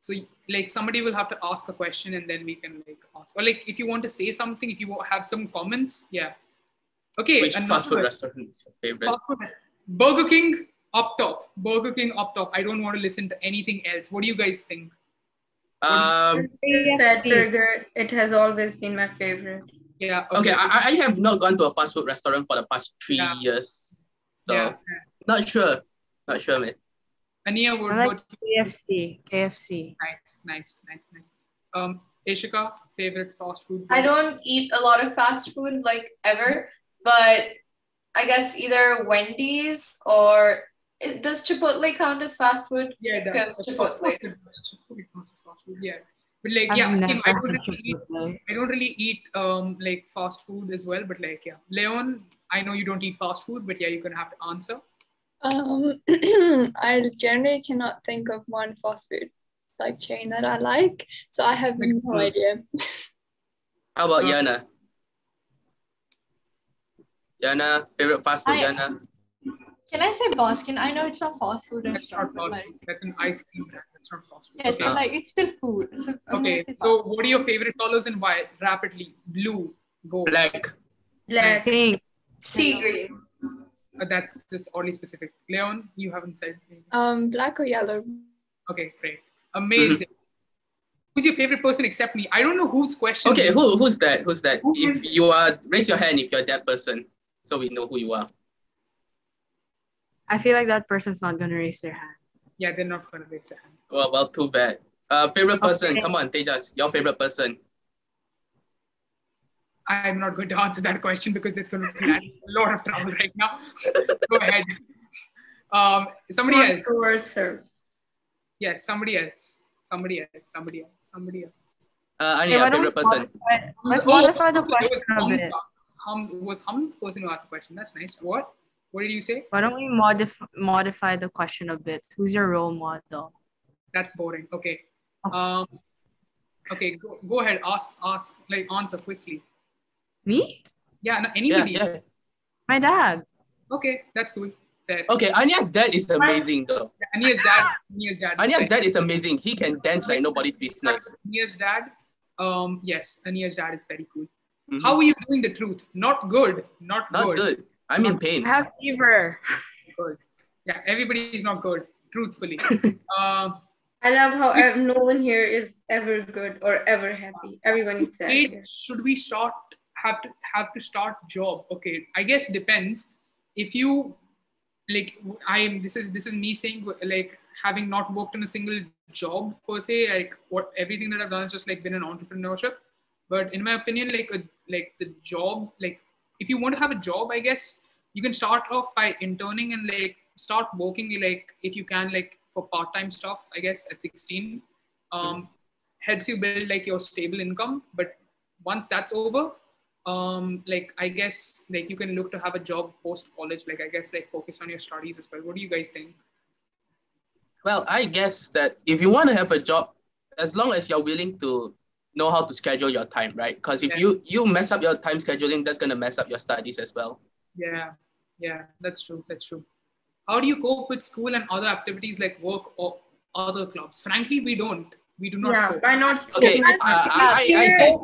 S1: So like somebody will have to ask a question and then we can like ask. Or like if you want to say something, if you have some comments, yeah. Okay.
S7: Which fast food restaurant is your favorite?
S1: Burger King up top. Burger King up top. I don't want to listen to anything else. What do you guys think?
S5: That burger, it has always been my favorite.
S1: Yeah.
S7: Okay. I have not gone to a fast food restaurant for the past 3 years. So not sure, man.
S1: Ania, what
S2: I like KFC.
S1: Nice. Ishika, favorite fast food?
S4: I don't eat a lot of fast food like ever, but I guess either Wendy's or does Chipotle count as fast food?
S1: Yeah, it does.
S4: Chipotle.
S1: Chipotle counts as fast food. Yeah, but like I don't really eat like fast food as well. But like Leon, I know you don't eat fast food, but yeah, you're gonna have to answer.
S3: I generally cannot think of one fast food like chain that I like, so I have no idea.
S7: How about Yana? Yana, favorite fast food, Yana?
S6: Can I say Baskin? I know it's not fast food.
S1: That's an ice cream brand. That's not fast food.
S6: Yeah, okay. So like it's still food. So
S1: okay, so what are your favorite colors and why? Rapidly. Blue. Go.
S7: Black.
S2: Pink.
S4: Sea green.
S1: That's just oddly specific. Leon, you haven't said
S3: anything. Black or yellow.
S1: Okay, great. Amazing. Who's your favorite person except me? I don't know whose question.
S7: Okay, who's that? If you are, raise your hand if you're that person, so we know who you are.
S2: I feel like that person's not gonna raise their hand.
S1: Yeah, they're not gonna raise their hand.
S7: Well, too bad. Favorite person? Come on, Tejas, your favorite person.
S1: I'm not going to answer that question because that's going to be a lot of trouble right now. Go ahead. Somebody else. Yes, somebody else.
S7: Anya, favorite person.
S2: Let's modify the question a bit.
S1: Was Hum the person who asked the question? That's nice. What did you say?
S2: Why don't we modify the question a bit? Who's your role model?
S1: That's boring. Okay. Okay, go ahead. Ask, like answer quickly.
S2: Me?
S1: Yeah, no, anybody.
S7: Yeah.
S2: My dad.
S1: Okay, that's cool. Fair.
S7: Okay, Anya's dad is amazing though.
S1: Anya's dad is amazing.
S7: He can dance like nobody's business.
S1: Anya's dad, yes, Anya's dad is very cool. How are you doing the truth? Not good. Not good.
S7: I'm in pain.
S2: I have fever.
S1: Good. Yeah, everybody is not good, truthfully.
S5: I love how no one here is ever good or ever happy. Everyone is sad.
S1: Should we have to start job? Okay, I guess depends. If you like, this is me saying, like, having not worked in a single job per se, like everything that I've done has just like been an entrepreneurship. But in my opinion, like the job, like if you want to have a job, I guess you can start off by interning and like start working, like if you can, like for part-time stuff, I guess at 16, helps you build like your stable income. But once that's over, like I guess like you can look to have a job post college, like I guess like focus on your studies as well. What do you guys think?
S7: Well, I guess that if you want to have a job, as long as you're willing to know how to schedule your time, right? Because if you mess up your time scheduling, that's gonna mess up your studies as well.
S1: Yeah, that's true. That's true. How do you cope with school and other activities like work or other clubs? Frankly, we don't. We do not cope.
S5: Why not?
S7: Okay, I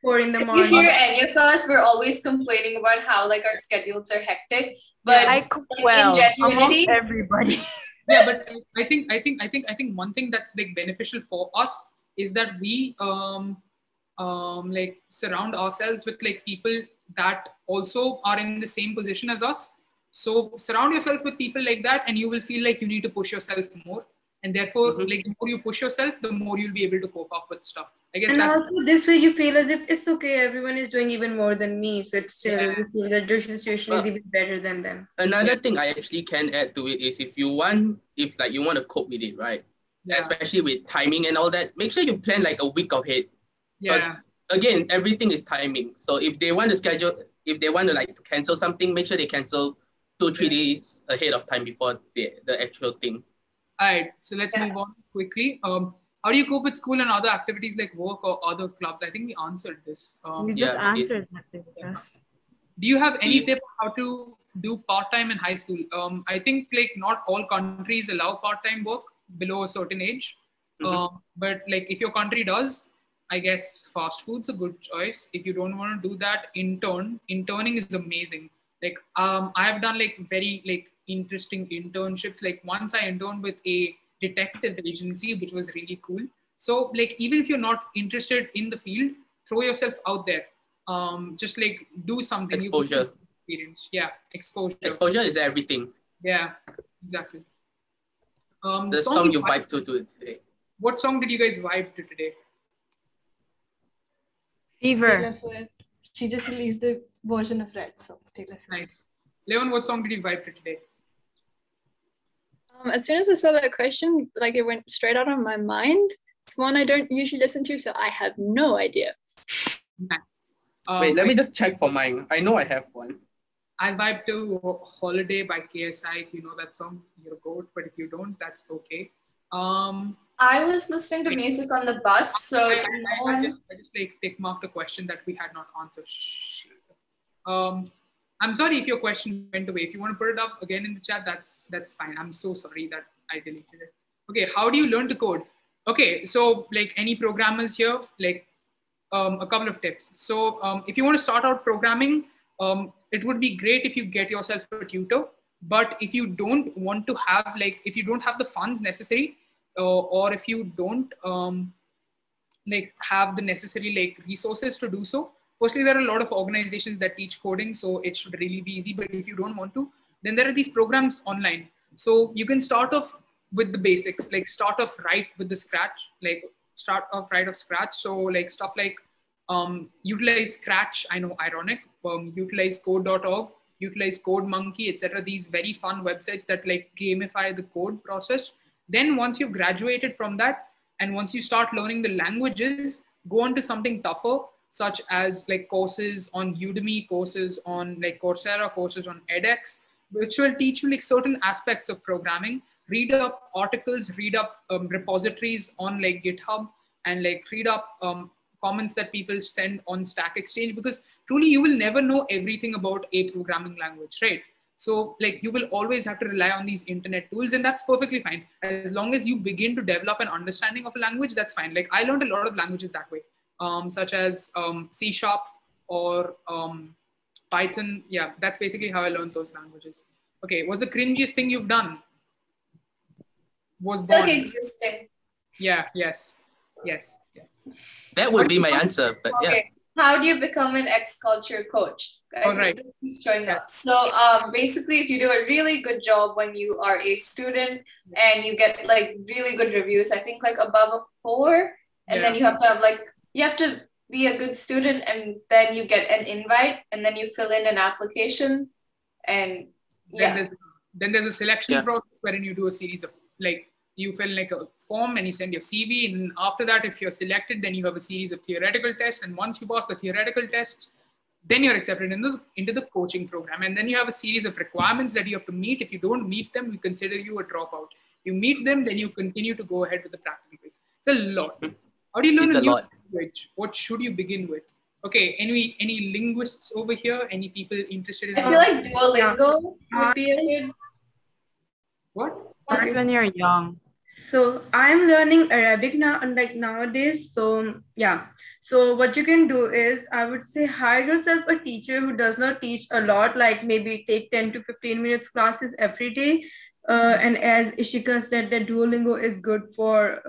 S5: 4 in the
S4: If you
S5: morning.
S4: hear any of us, we're always complaining about how like our schedules are hectic. But
S2: I cook well
S4: in genuinity,
S2: among everybody.
S1: Yeah, but I think one thing that's like beneficial for us is that we like surround ourselves with like people that also are in the same position as us. So surround yourself with people like that, and you will feel like you need to push yourself more. And therefore, like the more you push yourself, the more you'll be able to cope up with stuff. I guess
S5: And
S1: that's
S5: also this way you feel as if it's okay, everyone is doing even more than me. So it's still, you feel that their situation is even better than them.
S7: Another thing I actually can add to it is if you want to cope with it, right? Especially with timing and all that, make sure you plan like a week ahead. Because again, everything is timing. So if they want to like cancel something, make sure they cancel 2-3 days ahead of time before the actual thing.
S1: All right, so let's move on quickly. How do you cope with school and other activities like work or other clubs? I think we answered this.
S2: We just answered that.
S1: Do you have any tip on how to do part-time in high school? I think like not all countries allow part-time work below a certain age. But like if your country does, I guess fast food's a good choice. If you don't want to do that, interning is amazing. Like I have done like very like interesting internships. Like once I interned with a detective agency, which was really cool. So like even if you're not interested in the field, throw yourself out there. Just like do something.
S7: Exposure.
S1: Experience. Yeah, exposure.
S7: Exposure is everything.
S1: Yeah, exactly.
S7: The song you vibe to today.
S1: What song did you guys vibe to today?
S2: Fever.
S6: She just released the version of Red, so Taylor Swift.
S1: Nice. Leon, what song did you vibe to today?
S3: As soon as I saw that question, like it went straight out of my mind. It's one I don't usually listen to, so I have no idea.
S1: Nice.
S7: Wait, let me just check for mine. I know I have one.
S1: I vibe to Holiday by KSI. If you know that song, you're a goat. But if you don't, that's okay.
S4: I was listening to music on the bus, so
S1: I just like tick marked a question that we had not answered. I'm sorry if your question went away. If you want to put it up again in the chat, that's fine. I'm so sorry that I deleted it. Okay, how do you learn to code? Okay, so like any programmers here, like a couple of tips. So if you want to start out programming, it would be great if you get yourself a tutor. But if you don't want to have if you don't have the funds necessary, or if you don't like have the necessary resources to do so, firstly, there are a lot of organizations that teach coding, so it should really be easy. But if you don't want to, then there are these programs online. So you can start off with the basics, like start off right with the scratch, So like stuff like utilize Scratch. I know, ironic. Utilize code.org, utilize CodeMonkey, etc. These very fun websites that like gamify the code process. Then once you've graduated from that, and once you start learning the languages, go on to something tougher, such as like courses on Udemy, courses on like Coursera, courses on edX, which will teach you like certain aspects of programming. Read up articles, read up repositories on like GitHub, and like read up comments that people send on Stack Exchange, because truly you will never know everything about a programming language, right? So like you will always have to rely on these internet tools, and that's perfectly fine. As long as you begin to develop an understanding of a language, that's fine. Like I learned a lot of languages that way, such as C# or Python. Yeah, that's basically how I learned those languages. Okay, what's the cringiest thing you've done? Was born.
S4: like existing.
S1: Yeah, yes.
S7: That would be my answer, but yeah.
S4: Okay. How do you become an X culture coach?
S1: All right.
S4: This keeps showing up. So basically, if you do a really good job when you are a student and you get like really good reviews, I think like above a 4, and then you have to be a good student, and then you get an invite, and then you fill in an application, and
S1: Then there's a selection
S7: Yeah.
S1: process wherein you do a series of like you fill like a form and you send your CV. And after that, if you're selected, then you have a series of theoretical tests. And once you pass the theoretical tests, then you're accepted into the coaching program. And then you have a series of requirements that you have to meet. If you don't meet them, we consider you a dropout. You meet them, then you continue to go ahead with the practical quiz. It's a lot. How do you learn
S7: It's
S1: a
S7: a
S1: new
S7: lot.
S1: language? What should you begin with? Okay, any linguists over here? Any people interested in
S4: I feel like Duolingo would be a good.
S1: what?
S2: Start when you're young.
S5: So I'm learning Arabic now, like nowadays. So yeah. So what you can do is, I would say, hire yourself a teacher who does not teach a lot, like maybe take 10 to 15 minutes classes every day. And as Ishika said, that Duolingo is good for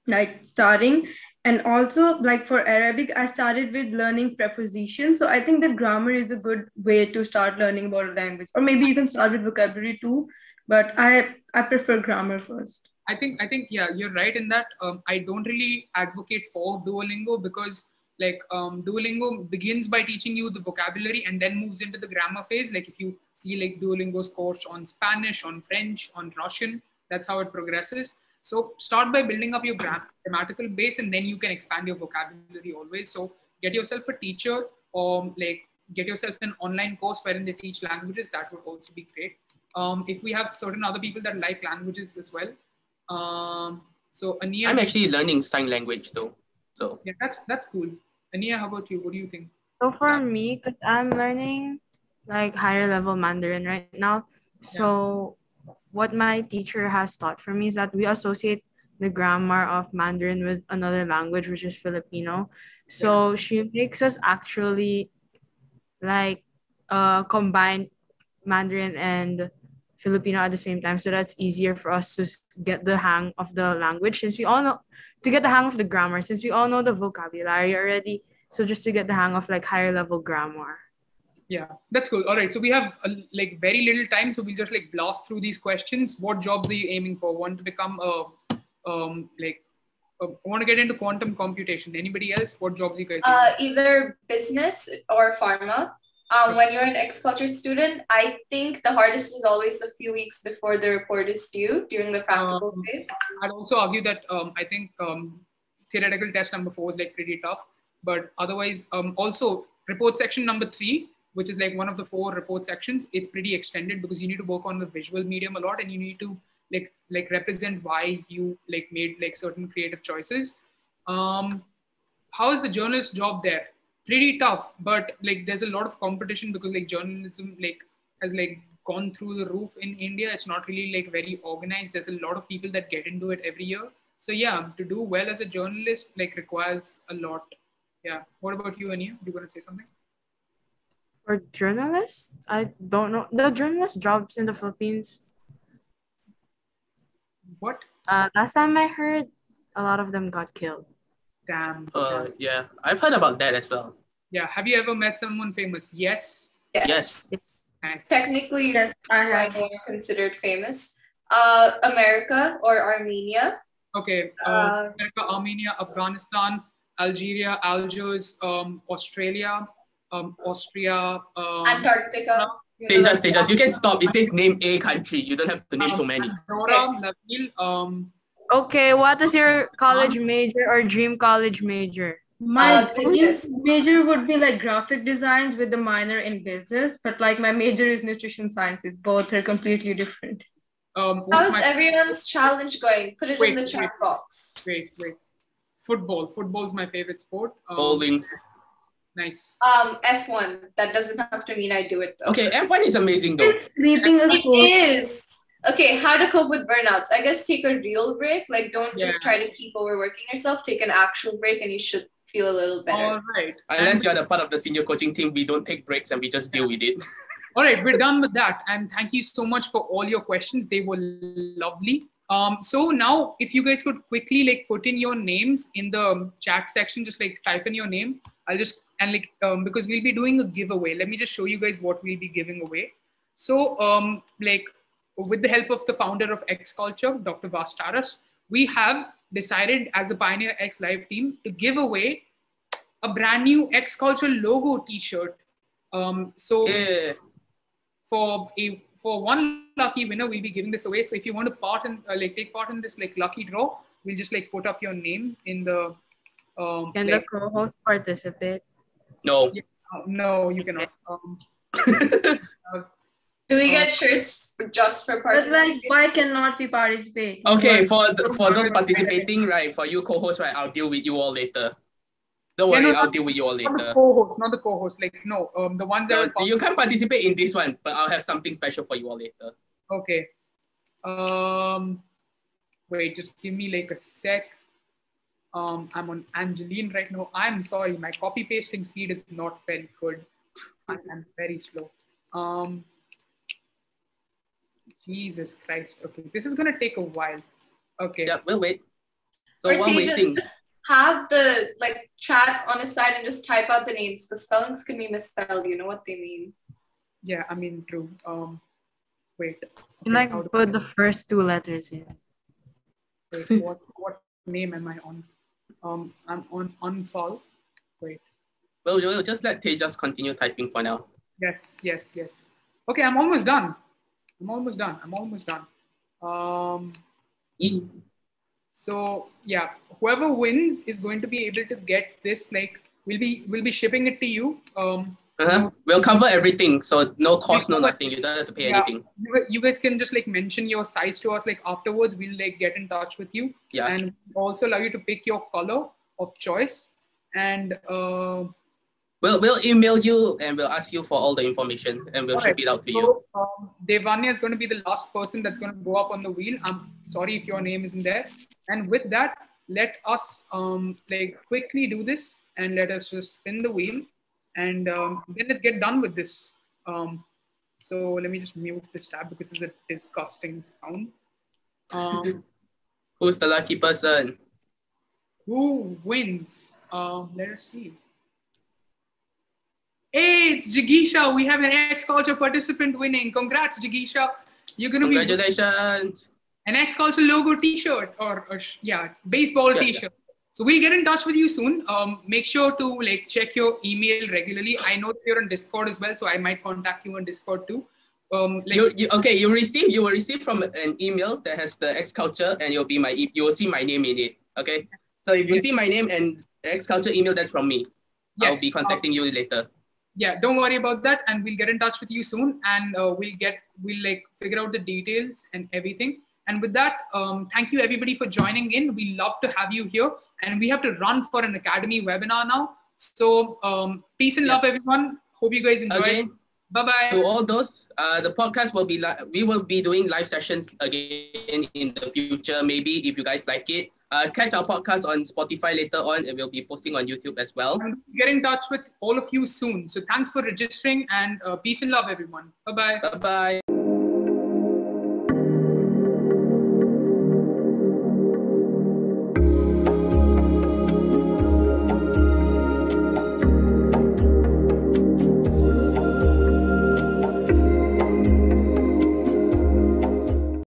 S5: like starting. And also, like for Arabic, I started with learning prepositions. So I think that grammar is a good way to start learning about a language. Or maybe you can start with vocabulary too. But I prefer grammar first.
S1: I think yeah, you're right in that. I don't really advocate for Duolingo because like Duolingo begins by teaching you the vocabulary and then moves into the grammar phase. Like if you see like Duolingo's course on Spanish, on French, on Russian, that's how it progresses. So start by building up your grammatical base and then you can expand your vocabulary always. So get yourself a teacher or like get yourself an online course wherein they teach languages. That would also be great. If we have certain other people that like languages as well. So Ania,
S7: I'm actually learning sign language though. So
S1: yeah, that's cool. Ania, how about you? What do you think?
S2: So for me, because I'm learning like higher level Mandarin right now, so what my teacher has taught for me is that we associate the grammar of Mandarin with another language, which is Filipino. So she makes us actually like combine Mandarin and Filipino at the same time, so that's easier for us to get the hang of the language, since we all know to get the hang of the grammar, since we all know the vocabulary already. So just to get the hang of like higher level grammar.
S1: Yeah, that's cool. All right, so we have like very little time, so we'll just like blast through these questions. What jobs are you aiming for? Want to become want to get into quantum computation? Anybody else? What jobs are you guys?
S4: Either business or pharma. When you're an ex-culture student, I think the hardest is always the few weeks before the report is due during the practical phase.
S1: I'd also argue that I think theoretical test number 4 is like pretty tough, but otherwise also report section number 3, which is like one of the 4 report sections, it's pretty extended because you need to work on the visual medium a lot and you need to like represent why you like made like certain creative choices. How is the journalist job there? Pretty tough, but like there's a lot of competition because like journalism like has like gone through the roof in India. It's not really like very organized. There's a lot of people that get into it every year. So yeah, to do well as a journalist like requires a lot. Yeah. What about you, Ania? You want to say something?
S2: For journalists, I don't know. The journalist jobs in the Philippines.
S1: What?
S2: Last time I heard, a lot of them got killed.
S1: Damn.
S7: yeah, I've heard about that as well.
S1: Yeah. Have you ever met someone famous? Yes.
S7: Yes.
S1: Nice.
S4: Technically,
S5: Yes, I
S4: I
S5: have.
S4: am considered famous. America or Armenia.
S1: Okay. America, Armenia, Afghanistan, Algeria, Algiers, Australia, Austria,
S4: Antarctica.
S7: Tejas, you can stop. It says name a country. You don't have to name so many.
S1: Andorra, Laville,
S2: Okay, what is your college major or dream college major?
S5: My
S4: business.
S5: major would be like graphic designs with the minor in business, but like my major is nutrition sciences. Both are completely different.
S4: How's everyone's challenge going? Put it in the chat box.
S1: Wait. Football. Football's my favorite sport.
S7: Bowling.
S1: Nice.
S4: F1. That doesn't have to mean I do it though.
S7: Okay, F1 is amazing though.
S5: Sleeping a sport.
S4: It is. Okay, how to cope with burnouts? I guess take a real break. Like, don't just try to keep overworking yourself. Take an actual break and you should feel a little better.
S1: All right.
S7: Unless you're the part of the senior coaching team, we don't take breaks and we just deal with it.
S1: All right, we're done with that. And thank you so much for all your questions. They were lovely. So now if you guys could quickly like put in your names in the chat section, just like type in your name. I'll just, and like, because we'll be doing a giveaway. Let me just show you guys what we'll be giving away. So like with the help of the founder of X Culture, Dr. Vastaras, we have decided as the PioneerX Live team to give away a brand new X Culture logo t-shirt. So for one lucky winner, we'll be giving this away. So if you want to take part in this like lucky draw, we'll just like put up your name in the.
S2: Can the co-host participate?
S7: No.
S1: Yeah, no, you cannot.
S4: Do we get shirts just for
S5: But
S4: participating?
S5: like, why cannot we participate?
S7: Okay, for those participating, right? For you co-hosts, right? I'll deal with you all later. Don't worry, I'll deal with you all later.
S1: Not the co-host. Like no, the ones that
S7: you can participate in this one, but I'll have something special for you all later.
S1: Okay. Wait, just give me like a sec. I'm on Angeline right now. I'm sorry, my copy pasting speed is not very good. I'm very slow. Jesus Christ. Okay, this is gonna take a while. Okay.
S7: Yeah, we'll wait. So
S4: or
S7: while
S4: they
S7: waiting,
S4: just have the like chat on his side and just type out the names. The spellings can be misspelled. You know what they mean.
S1: Yeah, I mean true. Wait.
S2: You like put the first two letters in.
S1: Wait, what name am I on? I'm on unfollow. Wait.
S7: Well, we'll just let Tejas continue typing for now.
S1: Yes. Okay, I'm almost done. So yeah, whoever wins is going to be able to get this. Like we'll be shipping it to you.
S7: We'll cover everything, so no cost, no nothing. You don't have to pay anything.
S1: You guys can just like mention your size to us. Like afterwards, we'll like get in touch with you.
S7: Yeah.
S1: And also allow you to pick your color of choice. And
S7: we'll email you and we'll ask you for all the information and we'll ship it out to you.
S1: Devanya is going to be the last person that's going to go up on the wheel. I'm sorry if your name isn't there. And with that, let us like quickly do this and let us just spin the wheel and then let's get done with this. So let me just mute this tab because it's a disgusting sound.
S7: Who's the lucky person?
S1: Who wins? Let us see. Hey, it's Jigisha. We have an X Culture participant winning. Congrats, Jigisha. You're going to be
S7: Congratulations.
S1: An X Culture logo t-shirt or baseball t-shirt. So we'll get in touch with you soon. Make sure to like check your email regularly. I know that you're on Discord as well, so I might contact you on Discord too.
S7: You will receive from an email that has the X Culture and you will see my name in it. Okay. So if you see my name and X Culture email, that's from me. Yes. I'll be contacting you later.
S1: Yeah, don't worry about that, and we'll get in touch with you soon, and we'll like figure out the details and everything. And with that, thank you everybody for joining in. We love to have you here, and we have to run for an Academy webinar now. So peace and love, everyone. Hope you guys enjoy.
S7: Okay.
S1: Bye-bye.
S7: To all those, the podcast will be we will be doing live sessions again in the future, maybe if you guys like it. Catch our podcast on Spotify later on, and we'll be posting on YouTube as well.
S1: And get in touch with all of you soon. So thanks for registering, and peace and love, everyone. Bye-bye.
S7: Bye-bye.